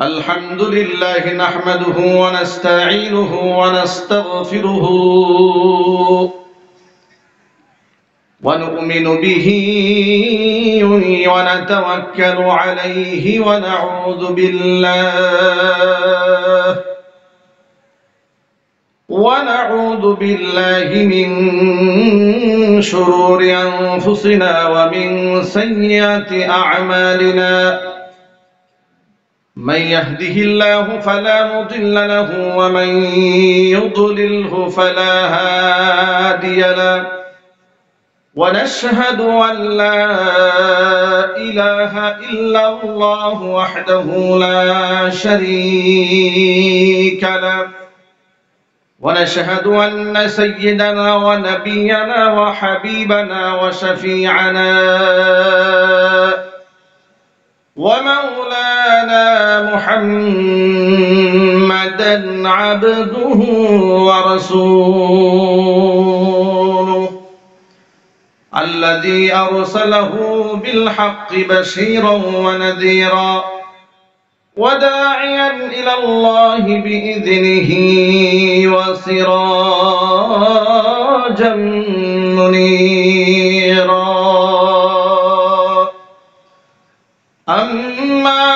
الحمد لله نحمده ونستعينه ونستغفره ونؤمن به ونتوكل عليه ونعوذ بالله من شرور أنفسنا ومن سيئات أعمالنا من يهده الله فلا مضل له ومن يضلله فلا هادي له ونشهد أن لا إله إلا الله وحده لا شريك له ونشهد أن سيدنا ونبينا وحبيبنا وشفيعنا ومولانا محمدا عبده ورسوله الذي أرسله بالحق بشيرا ونذيرا وداعيا إلى الله بإذنه وسراجا منيرا. أما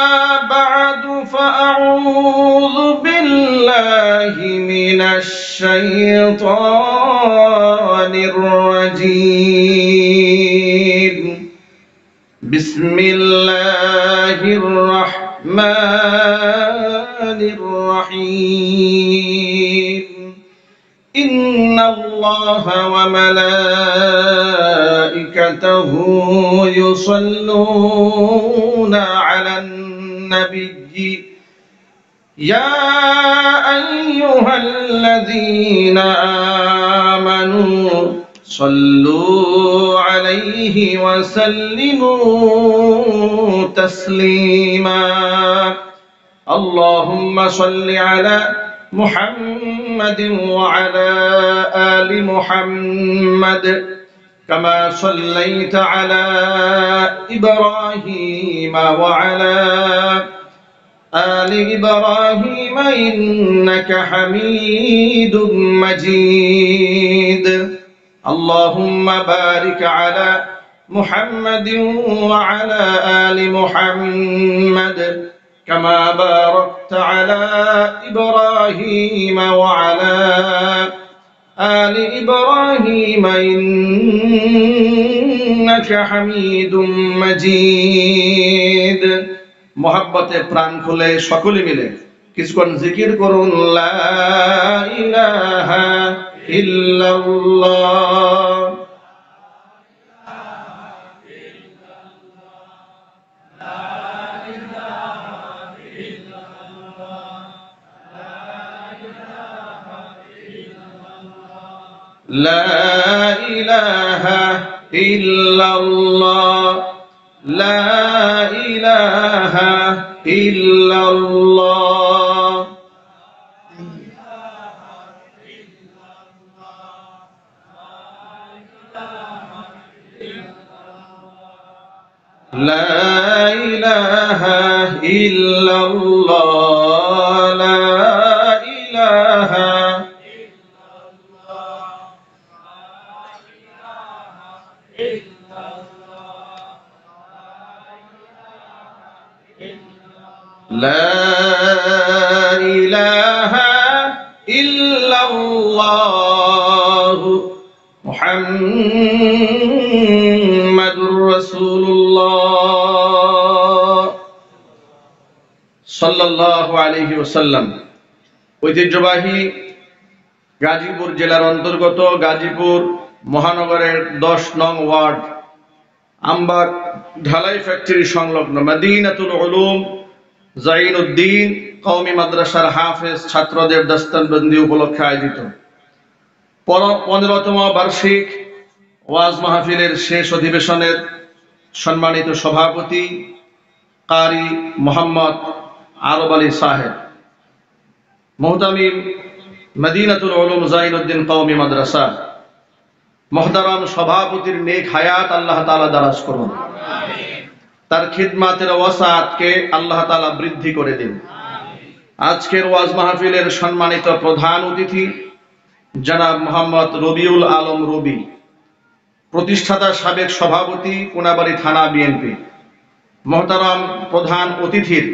بعد فأعوذ بالله من الشيطان الرجيم. بسم الله الرحمن الرحيم. إن الله وملائكته يصلون على النبي يا أيها الذين آمنوا صلوا عليه وسلموا تسليما. اللهم صل على محمد وعلى آل محمد كما صليت على إبراهيم وعلى آل إبراهيم إنك حميد مجيد. اللهم بارك على محمد وعلى آل محمد كما باركت على إبراهيم وعلى آل إبراهيم إنك حميد مجيد. محبته প্রাণ খুলে সকলে মিলে কিছুক্ষণ জিকির করুন লা ইলাহা ইল্লাল্লাহ। لا إله إلا الله لا إله إلا الله. لا إله إلا الله لا إله لا إله إلا الله محمد رسول الله সাল্লাল্লাহু আলাইহি ওয়াসাল্লাম। ঐতিহ্যবাহী গাজীপুর জেলার অন্তর্গত গাজীপুর মহানগরের 10 নং ওয়ার্ড আমবাগ ঢালাই ফ্যাক্টরি সংলগ্ন মদিনাতুল উলুম জাইনুদ্দিন কওমি মাদ্রাসার হাফেজ ছাত্রদের দস্তনবন্দি উপলক্ষে আয়োজিত 15তম বার্ষিক ওয়াজ মাহফিলের শেষ অধিবেশনের সম্মানিত সভাপতি কারি মোহাম্মদ আরব আলী সাহেব, মুহতামিম মদিনাতুল উলুম জাইনুদ্দিন কওমি মাদ্রাসা, মুহতারাম সভাপতির নেক হায়াত আল্লাহ তাআলা দারাজ করুন। তার খিদমাতের ওয়াসাতকে আল্লাহ তাআলা বৃদ্ধি করে দিন। আজকের ওয়াজ মাহফিলের সম্মানিত প্রধান অতিথি জনাব মোহাম্মদ রবিউল আলম রবি, প্রতিষ্ঠাতা সাবেক সভাপতি কোনাবাড়ী থানা বিএনপি, মহতারাম প্রধান অতিথির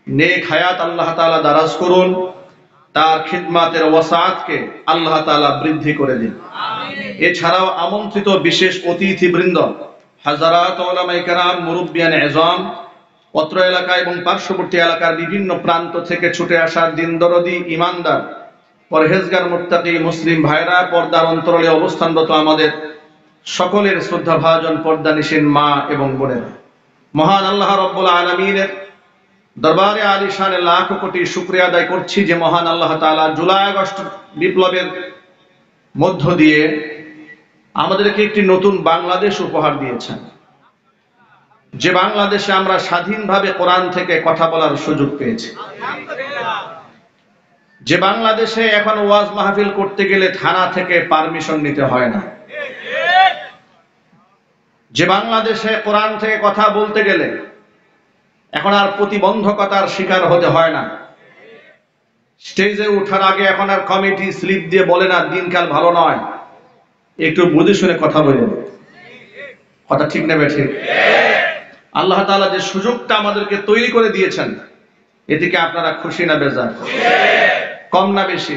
নেক হায়াত আল্লাহ তাআলা দারাজ করুন, তার খিদমাতের ওয়াসাতকে আল্লাহ তাআলা বৃদ্ধি করে দিন। এছাড়াও আমন্ত্রিত বিশেষ অতিথিবৃন্দ, হাজারাত উলামায়ে কেরাম, মুরব্বিয়ান এযাম, অত্র এলাকা এবং পার্শ্ববর্তী এলাকার বিভিন্ন প্রান্ত থেকে ছুটে আসা দিনদরদি ইমানদার পরহেজগার মুত্তাকি মুসলিম ভাইরা, পর্দার অন্তরালে অবস্থানরত আমাদের সকলের শ্রদ্ধাভাজন পর্দানিশীন মা এবং বোনেরা, মহান আল্লাহ রাব্বুল আলামিনের দরবারে আলিশানে লাখ কোটি শুকরিয়া আদায় করছি যে মহান আল্লাহ তাআলা জুলাই আগস্ট বিপ্লবের মধ্য দিয়ে আমাদেরকে একটি নতুন বাংলাদেশ উপহার দিয়েছেন, যে বাংলাদেশে আমরা স্বাধীনভাবে কোরআন থেকে কথা বলার সুযোগ পেয়েছি, যে বাংলাদেশে এখন ওয়াজ মাহফিল করতে গেলে থানা থেকে পারমিশন নিতে হয় না, যে বাংলাদেশে কোরআন থেকে কথা বলতে গেলে এখন আর প্রতিবন্ধকতার শিকার হতে হয় না, স্টেজে ওঠার আগে এখন আর কমিটি স্লিপ দিয়ে বলে না দিনকাল ভালো নয়, একটু বুঝে শুনে কথা বলেন। কথা ঠিক নেবে ঠিক? আল্লাহ তাআলা যে সুযোগটা আমাদেরকে তৈরি করে দিয়েছেন, এদিকে আপনারা খুশি না বেজার? কম না বেশি?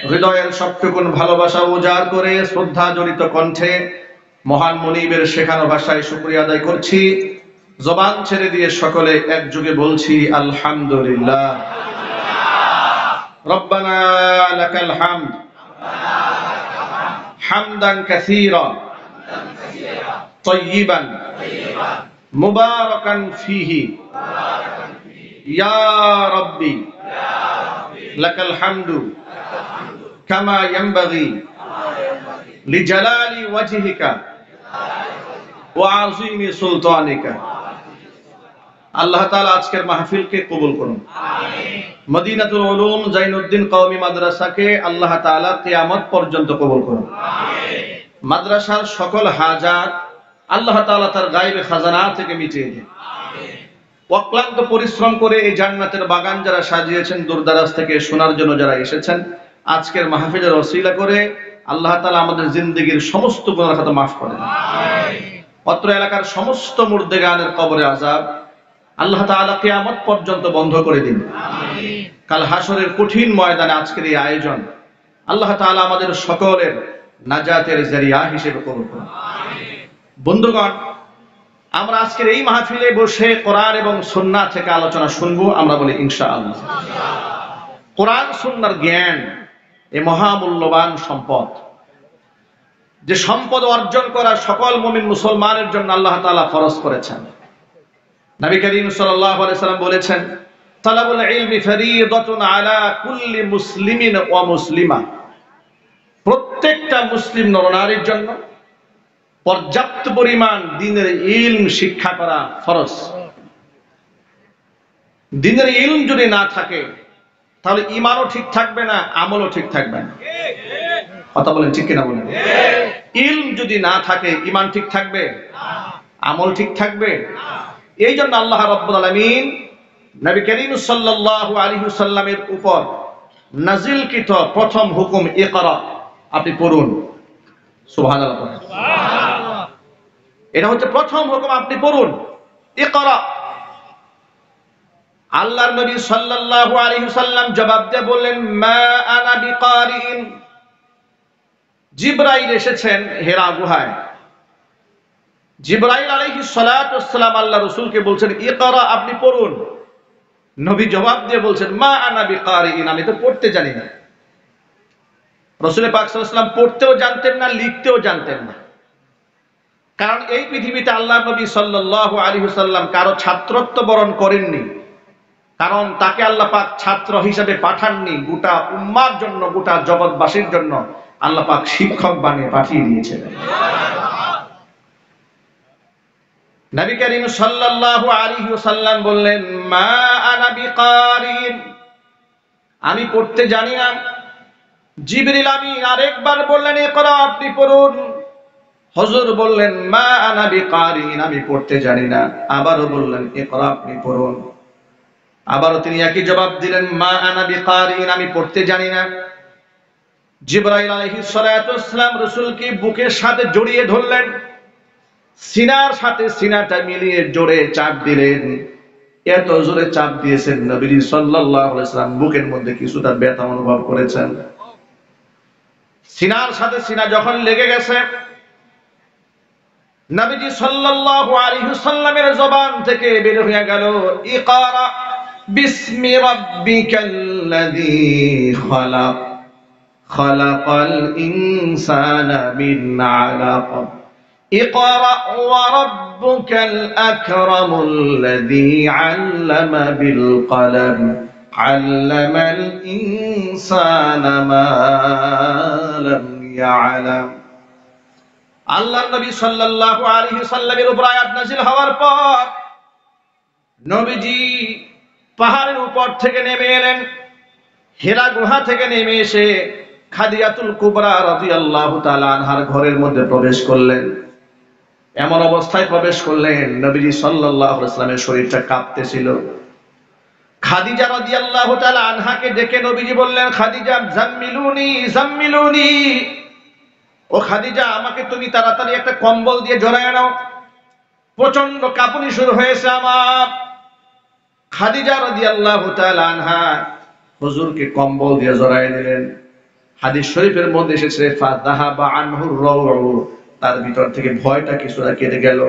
হৃদয়ের সবটুকুন ভালোবাসা উজাড় করে শ্রদ্ধা জড়িত কণ্ঠে মহান মনিবের শেখানো ভাষায় শুকরিয়া আদায় করছি। জবান ছেড়ে দিয়ে সকলে একযোগে বলছি আলহামদুলিল্লাহ। রব্বানা লাকাল হামদ হামদান কাসীরা তাইয়িবান মুবারাকান ফীহি ইয়া রাব্বি লাকাল হামদু কামা ইয়ানবাগি লিজালালি ওয়াজহিকা ওয়া আযীমি সুলতানিকা। আল্লাহ তাআলা আজকের মাহফিলকে কবুল করুন। মদিনাতুল উলুম জাইনুদ্দিন কওমি মাদ্রাসাকে আল্লাহ তাআলা কিয়ামত পর্যন্ত কবুল করুন। মাদ্রাসার সকল হাজাত আল্লাহ তাআলা তার গায়বে খাজানা থেকে মিটিয়ে দিন। অক্লান্ত পরিশ্রম করে এই জান্নাতের বাগান যারা সাজিয়েছেন, দূরদারাজ থেকে শোনার জন্য যারা এসেছেন, আজকের মাহফিলের ওসিলা করে আল্লাহ তাআলা আমাদের জিন্দেগীর সমস্ত গুনাহ খাতা মাফ করে দিন। অত্র এলাকার সমস্ত মুর্দেগানের কবরে আযাব আল্লাহ তাআলা কিয়ামত পর্যন্ত বন্ধ করে দিন। কাল হাসরের কঠিন ময়দানে আজকের এই আয়োজন আল্লাহ তাআলা আমাদের সকলের নাজাতের জরিয়া হিসেবে কবুল করুন। বন্ধুগণ, আমরা আজকের এই মাহফিলে বসে কোরআন এবং সুন্নাহ থেকে আলোচনা শুনবো। আমরা বলি ইনশাআল্লাহ। কোরআন সুন্নাহর জ্ঞান এ মহামূল্যবান সম্পদ, যে সম্পদ অর্জন করা সকল মুমিন মুসলমানের জন্য আল্লাহ তাআলা ফরজ করেছেন। নবী করিম সাল্লাল্লাহু আলাইহি সাল্লাম বলেছেন, তালাবুল ইলমি ফরিদাতুন আলা কুল্লি মুসলিমিন ওয়া মুসলিমা। প্রত্যেকটা মুসলিম নরনারীর জন্য পর্যাপ্ত পরিমাণ দ্বীনের ইলম শিক্ষা করা ফরজ। দ্বীনের ইলম যদি না থাকে তাহলে ঈমানও ঠিক থাকবে না, আমলও ঠিক থাকবে না। কথা বলেন ঠিক কিনা বলেন? ইলম যদি না থাকে ঈমান ঠিক থাকবে? আমল ঠিক থাকবে? এই জন্য আল্লাহ রাব্বুল আলামিন নবী করিম সাল্লাল্লাহু আলাইহি ওয়াসাল্লামের উপর নাজিলকৃত প্রথম হুকুম ইকরা, আপনি পড়ুন। সুবহানাল্লাহ। সুবহানাল্লাহ। এটা হচ্ছে প্রথম হুকুম, আপনি পড়ুন ইকরা। আল্লাহর নবী সাল্লাল্লাহু আলাইহি ওয়াসাল্লাম জবাব দিয়ে বললেন, মা আনা বিকারিন। জিবরাইল এসেছেন হেরা গুহায়। জিবরাইল আলাইহিস সালাতু ওয়াস সালাম আল্লাহ রাসূলকে বলছেন ইকরা, আপনি পড়ুন। নবী জবাব দিয়ে বলছেন, মা আনা বিকারিন, আমি তো পড়তে জানি না। রাসূল পাক সাল্লাল্লাহু আলাইহি ওয়াসাল্লাম পড়তেও জানতেন না, লিখতেও জানতেন না। কারণ এই পৃথিবীতে আল্লাহর নবী সাল্লাল্লাহু আলাইহি ওয়াসাল্লাম কারো ছাত্রত্ব বরণ করেননি, কারণ তাকে আল্লাহ পাক ছাত্র হিসেবে পাঠাননি। গোটা উম্মার জন্য, গোটা জগৎবাসীর জন্য আল্লাহ পাক শিক্ষক বানিয়ে পাঠিয়ে দিয়েছেন। নবী করিম সাল্লাল্লাহু আলাইহি ওয়াসাল্লাম বললেন, মা আনা বিকারিন, আমি পড়তে জানি না। জিবরিল আমিন আরেকবার বললেন ইকরা, আপনি পড়ুন। হুজুর বললেন মা আনা বিকারিন, আমি পড়তে জানি না। আবারও বললেন ইকরা, আপনি পড়ুন। আবারও তিনি একই জবাব দিলেন মা আনা বিকারিন, আমি পড়তে জানি না। জিবরাইল আলাইহিস সালাতু ওয়াস সালাম রাসূলকে বুকের সাথে জড়িয়ে ধরলেন, সিনার সাথে সিনাটা মিলিয়ে জোরে চাপ দিলেন। এত জোরে চাপ দিয়েছেন নবীজি সাল্লাল্লাহু আলাইহি ওয়াসাল্লাম বুকের মধ্যে কিছুটা ব্যথা অনুভব করেছেন। সিনার সাথে সিনা যখন লেগে গেছে, নবীজি সাল্লাল্লাহু আলাইহি ওয়াসাল্লামের জবান থেকে বের হয়ে গেল ইকরা বিসমি রাব্বিকাল্লাযী খালাক খালাকাল ইনসানা মিন আলাক ইকরা ওয়া রাব্বুকাল আকরামুল্লাযী আল্লামা বিল কলম আল্লামাল ইনসানা মা লাম ইয়ালাম। আল্লাহর নবী সাল্লাল্লাহু আলাইহি ওয়াসাল্লামের উপর আয়াত নাযিল হওয়ার পর নবীজি পাহাড়ের উপর থেকে নেমে এলেন। হিরা গুহা থেকে নেমে এসে খাদিজাতুল কুবরা রাদিয়াল্লাহু তাআলা আনহার ঘরের মধ্যে প্রবেশ করলেন। এমন অবস্থায় প্রবেশ করলেন নবীজি সাল্লাল্লাহু আলাইহি ওয়াসাল্লামের শরীরটা কাঁপতেছিল। খাদিজা রাদিয়াল্লাহু তাআলা আনহাকে ডেকে নবীজি বললেন খাদিজা জাম্মিলুনি জাম্মিলুনি, ও খাদিজা আমাকে তুমি তাড়াতাড়ি একটা কম্বল দিয়ে জড়ায় নাও, প্রচন্ড কাঁপুনি শুরু হয়েছে আমার। খাদিজা রাদিয়াল্লাহু তাআলা আনহা হুজুরকে কম্বল দিয়ে জড়ায় দিলেন। হাদিস শরীফের মধ্যে এসেছে ফাযাহাবা আনহুর রাউ, তার ভিতর থেকে ভয়টা কিছুটা কেটে গেল।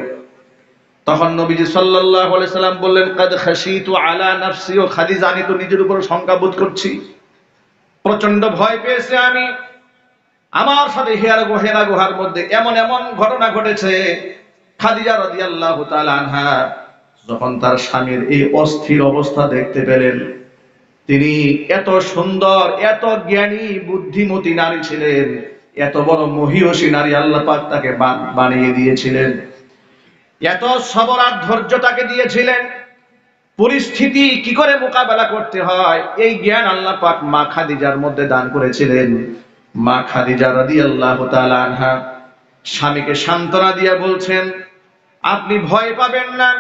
তখন নবীজি সাল্লাল্লাহু আলাইহি সাল্লাম বললেন কাদ খাশিতু আলা নাফসি, ও খাদিজা আমি তো নিজের উপর শঙ্কা বোধ করছি, প্রচন্ড ভয় পেয়েছি আমি। আমার সাথে হিরা গুহার মধ্যে এমন এমন ঘটনা ঘটেছে। খাদিজা রাদিয়াল্লাহু তাআলা আনহা যখন তার স্বামীর এই অস্থির অবস্থা দেখতে পেলেন, তিনি এত সুন্দর এত জ্ঞানী বুদ্ধিমতী নারী ছিলেন, এত বড় মহিয়সী নারী আল্লাহ পাক তাকে বানিয়ে দিয়েছিলেন, এত সবর আর ধৈর্য তাকে দিয়েছিলেন, পরিস্থিতি কি করে মোকাবেলা করতে হয় এই জ্ঞান আল্লাহ পাক মা খাদিজার মধ্যে দান করেছিলেন। মা খাদিজা রাদিয়াল্লাহু তাআলা আনহা স্বামীকে সান্ত্বনা দিয়ে বলছেন আপনি ভয় পাবেন না,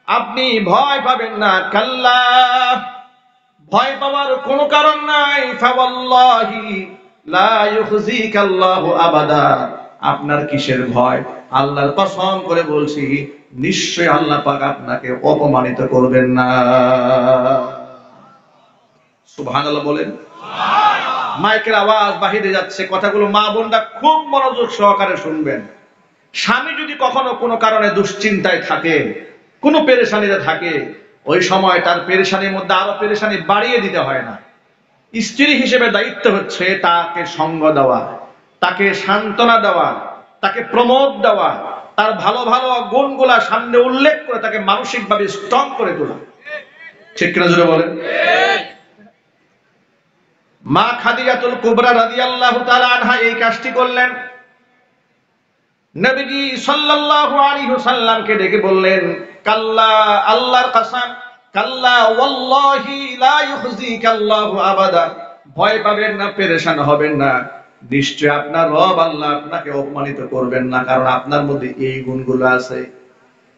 আপনি ভয় পাবেন না, কাল্লা, ভয় পাওয়ার কোনো কারণ নাই। ফাওয়াল্লাহি লা ইউখজিকাল্লাহু আবাদা, আপনার কিসের ভয়? আল্লাহর কসম করে বলছি নিশ্চয় আল্লাহ পাক আপনাকে অপমানিত করবেন না। সুবহানাল্লাহ বলেন। মাইকের আওয়াজ বাহিরে যাচ্ছে, কথাগুলো মা বোনরা খুব মনোযোগ সহকারে শুনবেন। স্বামী যদি কখনো কোনো কারণে দুশ্চিন্তায় থাকে, কোনো পেরেশানিতে থাকে, ওই সময় তার পেরেশানির মধ্যে আরো পেরেশানি বাড়িয়ে দিতে হয় না। স্ত্রী হিসেবে দায়িত্ব হচ্ছে তাকে সঙ্গ দেওয়া, তাকে সান্ত্বনা দেওয়া, তাকে প্রমোদ দেওয়া, তার ভালো ভালো গুণগুলা সামনে উল্লেখ করে তাকে মানসিকভাবে স্ট্রং করে তোলা। ঠিক কিনা জোরে বলেন। মা খাদিজাতুল কুবরা রাদিয়াল্লাহু তাআলা আনহা এই কাজটি করলেন। নবীজি সাল্লাল্লাহু আলাইহি ওয়াসাল্লামকে ডেকে বললেন কাল্লা, আল্লাহর কসম, কাল্লা ওয়াল্লাহি লা ইউখজিকাল্লাহু আবাদা, ভয় পাবেন না, পেরেশান হবেন না, নিশ্চয় আপনার রব আল্লাহ আপনাকে অপমানিত করবেন না, কারণ আপনার মধ্যে এই গুণগুলো আছে।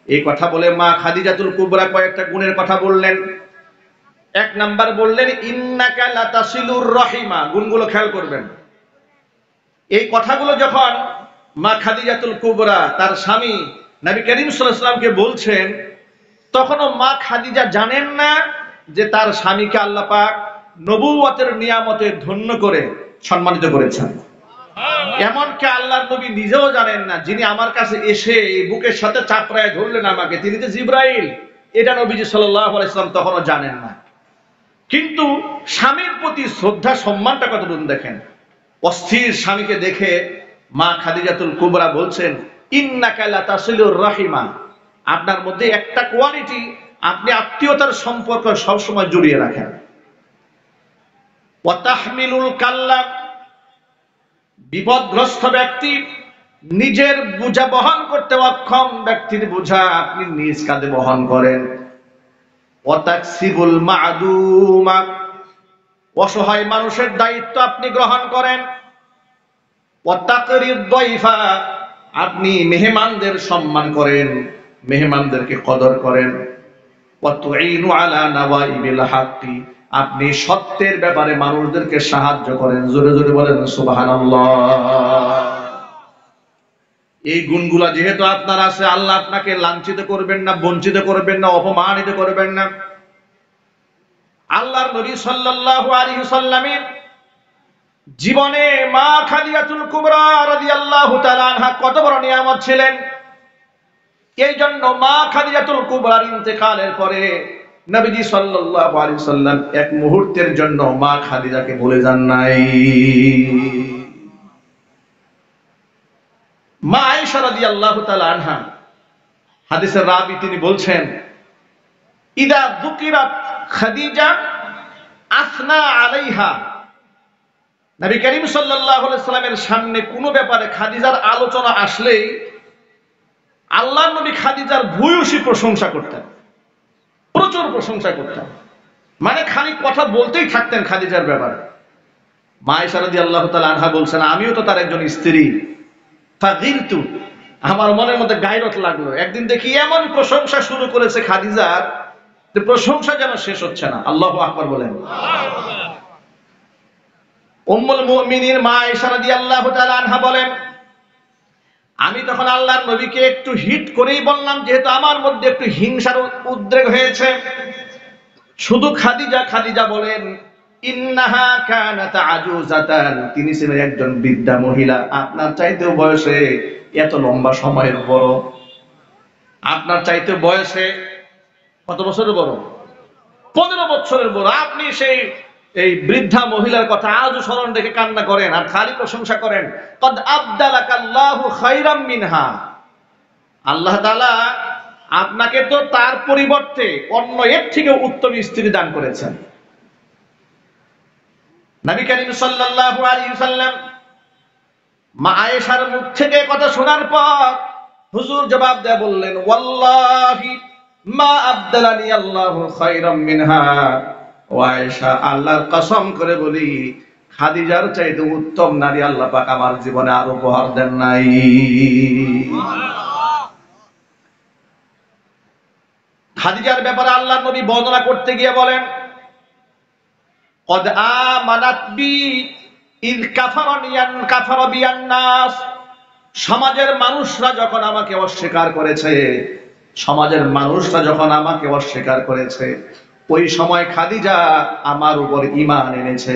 এই কথা বলে মা খাদিজাতুল কুবরা কয়েকটা গুণের কথা বললেন। এক নাম্বার বললেন ইন্নাকা লাতাসিলুর রহিমা, গুণগুলো খেয়াল করবেন। এই কথাগুলো যখন মা খাদিজাতুল কুবরা তার স্বামী নবী করিম সাল্লাল্লাহু আলাইহি ওয়াসাল্লামকে বলছেন, তখনও মা খাদিজা জানেন না যে তার স্বামীকে আল্লাহ পাক নবুয়তের নিয়ামতে ধন্য করে সম্মানিত করেছেন। এমনকি আল্লাহর নবী নিজেও জানেন না, যিনি আমার কাছে এসে এই বুকের সাথে চাপড়ায় ধরলেন আমাকে, তিনি যে জিবরাইল, এটা নবীজি সাল্লাল্লাহু আলাইহি ওয়াসাল্লাম তখনও জানেন না। কিন্তু স্বামীর প্রতি শ্রদ্ধা সম্মানটা কতটুকু দেখেন। অস্থির স্বামীকে দেখে মা খাদিজাতুল কুবরা বলছেন ইন্নাকা লাতাসিলুর রাহিমা, আপনার মধ্যে একটা কোয়ালিটি, আপনি আত্মীয়তার সম্পর্ক সবসময় জড়িয়ে রাখেন। ওয়া তাহমিলুল কাল্লা, বিপদগ্রস্ত ব্যক্তি, নিজের বোঝা বহন করতে অক্ষম ব্যক্তির বোঝা আপনি নিজ কাঁধে বহন করেন। ওয়া তাকসিবুল মা'দুমা, অসহায় মানুষের দায়িত্ব আপনি গ্রহণ করেন। ওয়া তাকরিদ দাইফা, আপনি মেহমানদের সম্মান করেন, মেহমানদেরকে কদর করেন। ওয়া তুঈনু আলা নাওয়াইবিল হাক্কি, আপনি সত্যের ব্যাপারে মানুষদেরকে সাহায্য করেন। জোরে জোরে বলেন সুবহানাল্লাহ। এই গুণগুলা যেহেতু আপনার আছে, আল্লাহ আপনাকে লাঞ্ছিত করবেন না, বঞ্চিত করবেন না, অপমানিত করবেন না। আল্লাহর নবী সাল্লাল্লাহু আলাইহি ওয়াসাল্লামের জীবনে মা খাদিজাতুল কুবরা রাদিয়াল্লাহু তাআলা আনহা কত বড় নিয়ামত ছিলেন। এই জন্য মা খাদিজাতুল কুবরার ইন্তেকালের পরে নবীজি সাল্লাল্লাহু আলাইহি ওয়াসাল্লাম এক মুহূর্তের জন্য মা খাদিজাকে ভুলে যান নাই। মা আয়েশা রাদিয়াল্লাহু তাআলা আনহা হাদিসের রাবী, তিনি বলছেন, ইদা যুকিরাত খাদিজা আসনা আলাইহা, নবী করিম সাল্লাল্লাহু আলাইহি সাল্লামের সামনে কোনো ব্যাপারে খাদিজার আলোচনা আসলেই আল্লাহর নবী খাদিজার ভূয়সী প্রশংসা করতেন, প্রচুর প্রশংসা করতেন। মানে খালি কথা বলতেই থাকতেন খাদিজার ব্যাপারে। মা আয়েশা রাদিয়াল্লাহু তাআলা আনহা বলছেন, আমিও তো তার একজন স্ত্রী, ফাগিরতু, আমার মনের মধ্যে গায়রত লাগলো। একদিন দেখি এমন প্রশংসা শুরু করেছে খাদিজার, যে প্রশংসা যেন শেষ হচ্ছে না। আল্লাহু আকবার বলেন। উম্মুল মুমিনিন মা আয়েশা রাদিয়াল্লাহু তাআলা আনহা বলেন, আমি তখন আল্লাহর নবীকে একটু হিট করেই বললাম, যেহেতু আমার মধ্যে একটু হিংসার উদ্রেক হয়েছে। শুধু খাদিজা, খাদিজা বলেন, ইন্নাহা কানাত আজুজাতান, তিনি ছিলেন একজন বৃদ্ধা মহিলা। আপনার চাইতেও বয়সে এত লম্বা সময়ের বড়, আপনার চাইতে বয়সে কত বছরের বড়? 15 বছরের বড়। আপনি সেই এই বৃদ্ধা মহিলার কথা আজও স্মরণ রেখে কান্না করেন আর খালি প্রশংসা করেন। কদ আবদালাকাল্লাহু খায়রাম মিনহা, আল্লাহ তাআলা আপনাকে তো তার পরিবর্তে অন্য এর থেকে উত্তম স্ত্রী দান করেছেন। নবী করিম সাল্লাল্লাহু আলাইহি ওয়াসাল্লাম মা আয়েশার মুখ থেকে কথা শোনার পর হুজুর জবাব দেয়া বললেন, ওয়াল্লাহি মা আবদালানি আল্লাহু খায়রাম মিনহা। ও আয়েশা, আল্লাহর কসম করে বলি, খাদিজার চাইতে উত্তম নারী আল্লাহ পাক আমার জীবনে আর উপহার দেন নাই। খাদিজার ব্যাপারে আল্লাহর নবী বর্ণনা করতে গিয়ে বলেন, কদ আমানাত বি ইয কাফারা বিয়ান নাস, সমাজের মানুষরা যখন আমাকে অস্বীকার করেছে, সমাজের মানুষরা যখন আমাকে অস্বীকার করেছে, ওই সময় খাদিজা আমার উপর ঈমান এনেছে।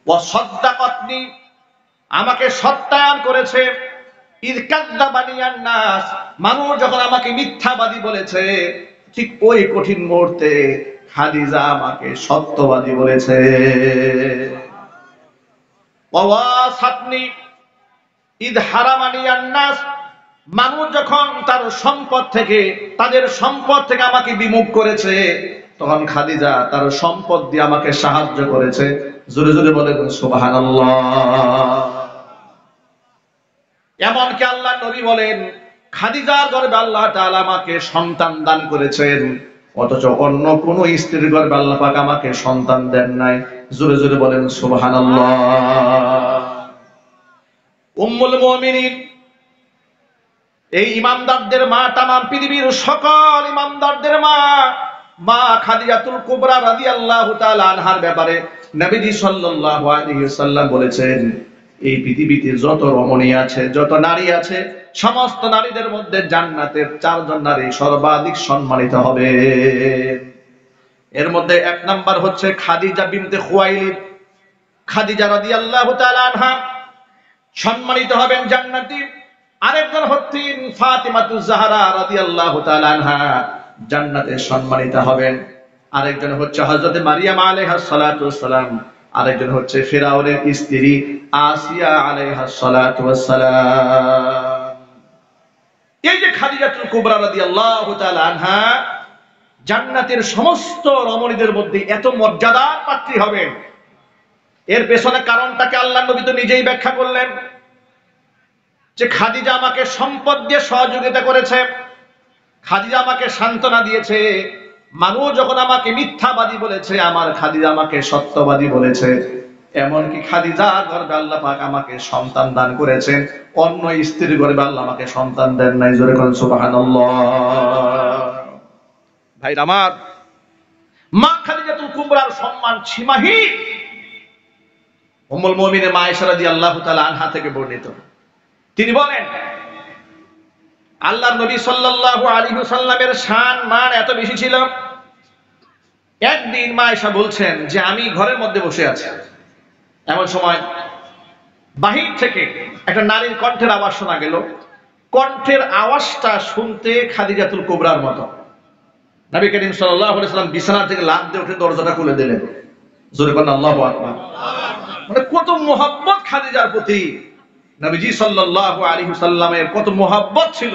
ওয়া সাদ্দাকাতনি, আমাকে সত্যায়ন করেছে। ইয কাযযাবানিয়ান নাস, মানুষ যখন আমাকে মিথ্যাবাদী বলেছে, ঠিক ওই কঠিন মুহূর্তে খাদিজা আমাকে সত্যবাদী বলেছে। ওয়া ওয়াসাতনি ইয হারামানিয়ান নাস, মানুষ যখন তার সম্পদ থেকে, তাদের সম্পদ থেকে আমাকে বিমুখ করেছে, তখন খাদিজা তার সম্পদ দিয়ে আমাকে সাহায্য করেছে। জোরে জোরে বলেন সুবহানাল্লাহ। এমনকি আল্লাহ নবী বলেন, খাদিজার গর্ভে আল্লাহ তাআলা আমাকে সন্তান দান করেছেন, অথচ অন্য কোন স্ত্রীর গর্ভে আল্লাহ পাক আমাকে সন্তান দেন নাই। জোরে জোরে বলেন সুবহানাল্লাহ। উম্মুল মুমিনিন, এই ইমামদারদের মা, তামাম পৃথিবীর সকল ইমামদারদের মা, মা খাদিজাতুল কুবরা রাদিয়াল্লাহু তাআলা আনহার ব্যাপারে নবীজি সাল্লাল্লাহু আলাইহি ওয়াসাল্লাম বলেছেন, এই পৃথিবীতে যত রমণী আছে, যত নারী আছে, সমস্ত নারীদের মধ্যে জান্নাতের 4 জন নারী সর্বাধিক সম্মানিত হবে। এর মধ্যে 1 নাম্বার হচ্ছে খাদিজা বিনতে খুয়াইলিদ। খাদিজা রাদিয়াল্লাহু তাআলা আনহা সম্মানিত হবেন, জান্নাতি। আরেকজন হচ্ছেন ফাতিমাতুজ জাহরা রাদিয়াল্লাহু তাআলা আনহা, জান্নাতে সম্মানিত হবেন। আরেকজন হচ্ছে হযরত মারিয়াম আলাইহাস সালাতু ওয়াস সালাম। আরেকজন হচ্ছে ফিরাউনের স্ত্রী আসিয়া আলাইহাস সালাতু ওয়াস সালাম। এই যে খাদিজাতুল কুবরা রাদিয়াল্লাহু তাআলা আনহা জান্নাতের সমস্ত রমণীদের মধ্যে এত মর্যাদার পাত্রী হবেন, এর পেছনে কারণটাকে আল্লাহর নবী তো নিজেই ব্যাখ্যা করলেন, যে খাদিজা আমাকে সম্পদ দিয়ে সহযোগিতা করেছে, খাদিজা আমাকে সান্ত্বনা দিয়েছে। মানুষ যখন আমাকে মিথ্যাবাদী বলেছে, আমার খাদিজা আমাকে সত্যবাদী বলেছে। এমনকি খাদিজা গর্ভে আল্লাহ পাক আমাকে সন্তান দান করেছেন, অন্য স্ত্রীর গর্ভে আল্লাহ আমাকে সন্তান দেন নাই। জোরে বলেন সুবহানাল্লাহ। ভাইরা আমার, মা খাদিজাতুল কুবরার সম্মান সীমাহীন। উম্মুল মুমিনিন মা আয়েশা রাদিয়াল্লাহু তাআলা আনহা থেকে বর্ণিত, তিনি বলেন আল্লাহর নবী সাল্লাল্লাহু আলাইহি ওয়াসাল্লামের শান মান এত বেশি ছিল, একদিন মা আয়েশা বলছেন যে আমি ঘরের মধ্যে বসে আছি, এমন সময় বাহির থেকে একটা নারীর কণ্ঠের আওয়াজ শোনা গেল। কণ্ঠের আওয়াজটা শুনতে খাদিজাতুল কুবরার মতো। নবী করিম সাল্লাল্লাহু আলাইহি ওয়াসাল্লাম বিছানা থেকে লাফ দিয়ে উঠে দরজাটা খুলে দিলেন। জোরে বলেন আল্লাহু আকবার। মানে কত মুহাব্বত খাদিজার প্রতি নবীজি সাল্লাল্লাহু আলাইহি ওয়াসাল্লামের, কত মুহাব্বত ছিল।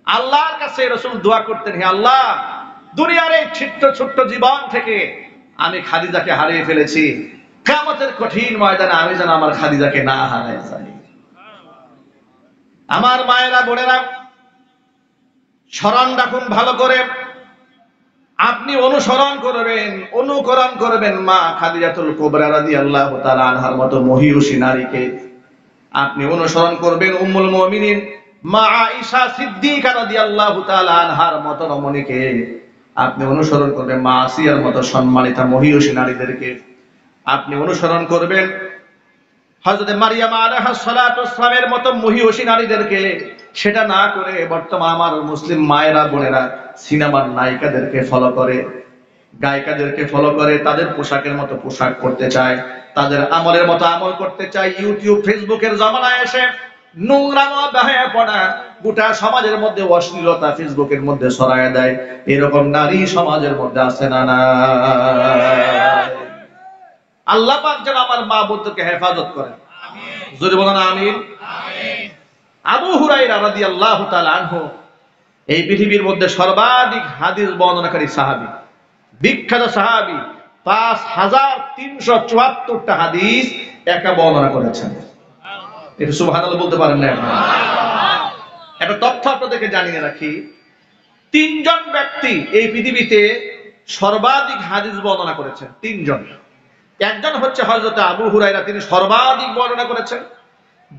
আল্লাহর কাছে রাসূল দোয়া করতেন, হে আল্লাহ, দুনিয়ার এই ছোট্ট ছোট্ট জীবন থেকে আমি খাদিজাকে হারিয়ে ফেলেছি, কিয়ামতের কঠিন ময়দানে আমি যেন আমার খাদিজাকে না হারাই যাই। আমার মায়েরা বোনেরা, স্মরণ রাখুন ভালো করে, আপনি অনুকরণ করবেন মা খাদিজাতুল কুবরা রাদিয়াল্লাহু তাআলা আনহার মতো মহিয়সী নারীকে। আপনি অনুসরণ করবেন উম্মুল মুমিনিন মা আয়েশা সিদ্দিকা রাদিয়াল্লাহু তাআলা আনহার মতো রমণীকে। আপনি অনুসরণ করবেন মা আসিয়ার মতো সম্মানিতা মহিয়সী নারীদেরকে। আপনি অনুসরণ করবেন হযরত মারিয়াম আলাইহিস সালাতু ওয়াস সালামের মতো মহিয়সী নারীদেরকে। সেটা না করে বর্তমান আমার মুসলিম মায়েরা বোনেরা সিনেমার নায়িকাদেরকে ফলো করে, গায়িকাদেরকে ফলো করে, তাদের পোশাকের মতো পোশাক করতে চায়, তাদের আমলের মতো আমল করতে চায়। ইউটিউব ফেসবুকের জামানায় এসে নোংরামো বেহায়াপনা গোটা সমাজের মধ্যে অশ্লীলতা ফেসবুকের মধ্যে ছড়ায় দেয়। এরকম নারী সমাজের মধ্যে আছে না? না, আল্লাহ পাক যেন আমার মা বোনদেরকে হেফাজত করেন। জোরে বলেন আমিন। আবু হুরায়রা রাদিয়াল্লাহু তাআলা আনহু এই পৃথিবীর মধ্যে সর্বাধিক হাদিস বর্ণনাকারী সাহাবী, বিখ্যাত সাহাবী। 5374টা হাদিস একা বর্ণনা করেছেন। এটা সুবহানাল্লাহ বলতে পারেন না? একটা তথ্য আপনাদেরকে জানিয়ে রাখি, 3 জন ব্যক্তি এই পৃথিবীতে সর্বাধিক হাদিস বর্ণনা করেছেন। 3 জন। একজন হচ্ছে হযরত আবু হুরায়রা, তিনি সর্বাধিক বর্ণনা করেছেন।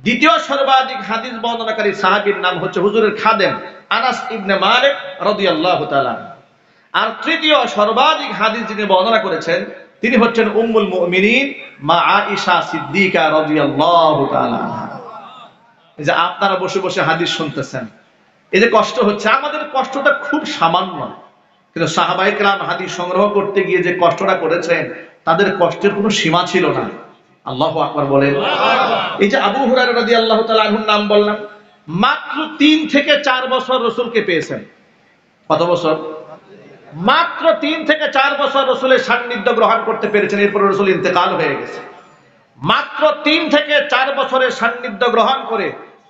দ্বিতীয় সর্বাধিক হাদিস বর্ণনাকারী সাহাবীর নাম হচ্ছে হুজুরের খাদেম আনাস ইবনে মালিক রাদিয়াল্লাহু তাআলা। আর তৃতীয় সর্বাধিক হাদিস যিনি বর্ণনা করেছেন তিনি হচ্ছেন উম্মুল মুমিনিন মা আয়েশা সিদ্দিকা রাদিয়াল্লাহু তাআলা। এই যে আপনারা বসে বসে হাদিস শুনতেছেন, এই যে কষ্ট হচ্ছে, আমাদের কষ্টটা খুব সামান্য, কিন্তু সাহাবায়ে কেরাম হাদিস সংগ্রহ করতে গিয়ে যে কষ্টটা করেছেন তাদের কষ্টের কোনো সীমা ছিল না। আল্লাহু আকবার বলেন। এই যে আবু হুরায়রা রাদিয়াল্লাহু তাআলা আনহুর নাম বললাম, মাত্র 3 থেকে 4 বছর রাসূলকে পেয়েছেন। কত বছর? মাত্র 3 থেকে 4 বছর রাসূলের সান্নিধ্য গ্রহণ করতে পেরেছেন। এরপর রাসূল ইন্তেকাল হয়ে গেছে। মাত্র 3 থেকে 4 বছরের সান্নিধ্য গ্রহণ করে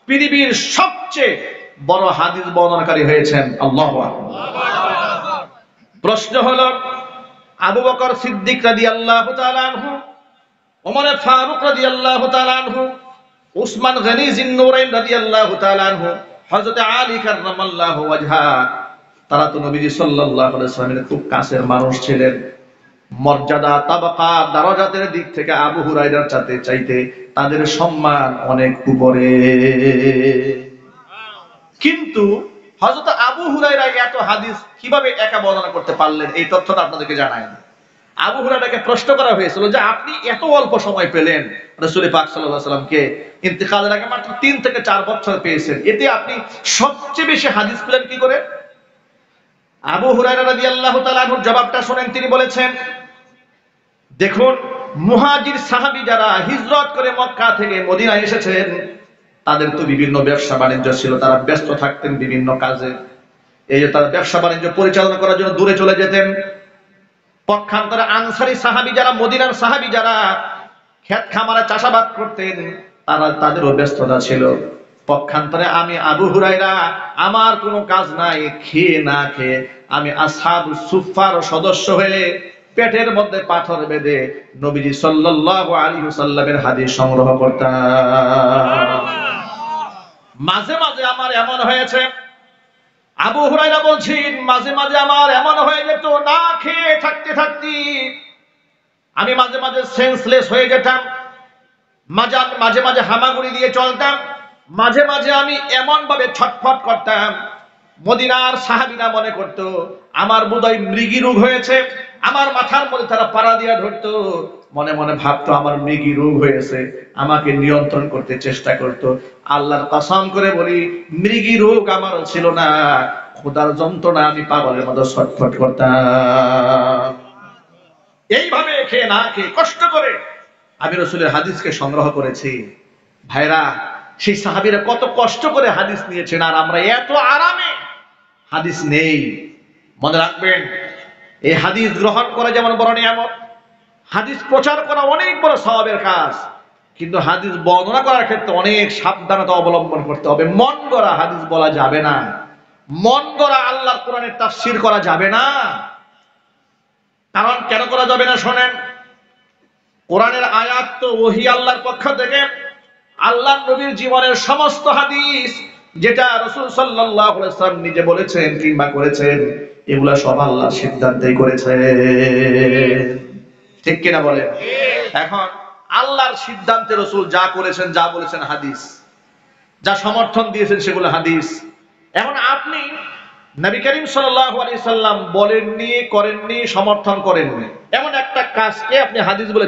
পৃথিবীর সবচেয়ে বড় হাদিস বর্ণনাকারী হয়েছেন। আল্লাহু আকবার। প্রশ্ন হলো, আবু বকর সিদ্দিক রাদিয়াল্লাহু তাআলা আনহু, ওমর ফারুক রাদিয়াল্লাহু তাআলা আনহু, উসমান গনি জিন্নুরাইন রাদিয়াল্লাহু তাআলা আনহু, হযরত আলী কাররামাল্লাহু ওয়াজহা, তারা তো নবীজি সাল্লাল্লাহু আলাইহি ওয়াসাল্লামের খুব কাছের মানুষ ছিলেন। মর্যাদা, তাবাকা, দারাজাতের দিক থেকে আবু হুরায়রার চাইতে তাদের সম্মান অনেক উপরে। কিন্তু হযরত আবু হুরায়রা এত হাদিস কিভাবে একা বর্ণনা করতে পারলেন, এই তথ্যটা আপনাদেরকে জানাই। আবু হুরায়রাকে প্রশ্ন করা হয়েছিল যে আপনি এত অল্প সময় পেলেন রাসূল পাক সাল্লাল্লাহু আলাইহি ওয়াসাল্লামকে, ইন্তেকালের আগে মাত্র 3 থেকে 4 বছর পেয়েছেন, এতে আপনি সবচেয়ে বেশি হাদিস পেলেন কি করে? আবু হুরায়রা রাদিয়াল্লাহু তাআলা আনহুর জবাবটা শুনেন। তিনি বলেছেন, দেখুন, মুহাজির সাহাবী যারা হিজরত করে মক্কা থেকে মদিনায় এসেছেন তাদের তো বিভিন্ন ব্যবসা বাণিজ্য ছিল, তারা ব্যস্ত থাকতেন বিভিন্ন কাজে। এই যে তারা ব্যবসা বাণিজ্য পরিচালনা করার জন্য দূরে চলে যেতেন। পক্ষান্তরে আনসারী সাহাবী যারা, মদিনার সাহাবী যারা ক্ষেত খামারে চাষাবাদ করতেন, তাদেরও ব্যস্ততা ছিল। পক্ষান্তরে আমি আবু হুরায়রা, আমার কোনো কাজ নাই, খেয়ে না খেয়ে আমি আসহাবুস সুফফার সদস্য হয়ে পেটের মধ্যে পাথর বেঁধে নবীজি সাল্লাল্লাহু আলাইহি ওয়াসাল্লামের হাদিস সংগ্রহ করতাম। মাঝে মাঝে আমার এমন হয়েছে, আবু হুরায়রা বলছেন, মাঝে মাঝে আমার এমন হয়ে যেত, না খেয়ে থাকতে থাকতে আমি মাঝে মাঝে সেন্সলেস হয়ে যেতাম, মাঝে মাঝে হামাগুড়ি দিয়ে চলতাম, মাঝে মাঝে আমি এমন ভাবে ছটফট করতাম, মদিনার সাহাবীরা মনে করত আমার বোধহয় মৃগী রোগ হয়েছে। আমার মাথার মধ্যে তারা পাড়া দিয়া ধরতো, মনে মনে ভাবতো আমার মৃগী রোগ হয়েছে, আমাকে নিয়ন্ত্রণ করতে চেষ্টা করত। আল্লাহর কসম করে বলি, মৃগী রোগ আমার ছিল না, খোদার যন্ত্রণা আমি পাগলের মতো ছটফট করতাম। এইভাবে খেয়ে না খেয়ে কষ্ট করে আমি রাসূলের হাদিসকে সংগ্রহ করেছি। ভাইরা, সেই সাহাবীরা কত কষ্ট করে হাদিস নিয়েছেন, আর আমরা এত আরামে হাদিস নেই। মনে রাখবেন, এই হাদিস গ্রহণ করা যেমন বড় নিয়ামত, হাদিস প্রচার করা অনেক বড় সওয়াবের কাজ, কিন্তু হাদিস বর্ণনা করার ক্ষেত্রে অনেক সাবধানতা অবলম্বন করতে হবে। মন গড়া হাদিস বলা যাবে না, মন গড়া আল্লাহর কোরআনের তাফসীর করা যাবে না। কারণ কেন করা যাবে না শোনেন, কোরআনের আয়াত তো ওহী আল্লাহর পক্ষ থেকে, আল্লাহর নবীর জীবনের সমস্ত হাদিস যেটা রাসূল সাল্লাল্লাহু আলাইহি ওয়াসাল্লাম নিজে বলেছেন কিংবা করেছেন, এগুলা সব আল্লাহর সিদ্ধান্তেই করেছেন। ঠিক কিনা বলেন? এখন আল্লাহর সিদ্ধান্তে রাসূল যা করেছেন, যা বলেছেন হাদিস, যা সমর্থন দিয়েছেন সেগুলো হাদিস। এখন আপনি নবী করিম সাল্লাল্লাহু আলাইহি সাল্লাম বলেননি, করেননি, সমর্থন করেননি এমন একটা কাজকে আপনি হাদিস বলে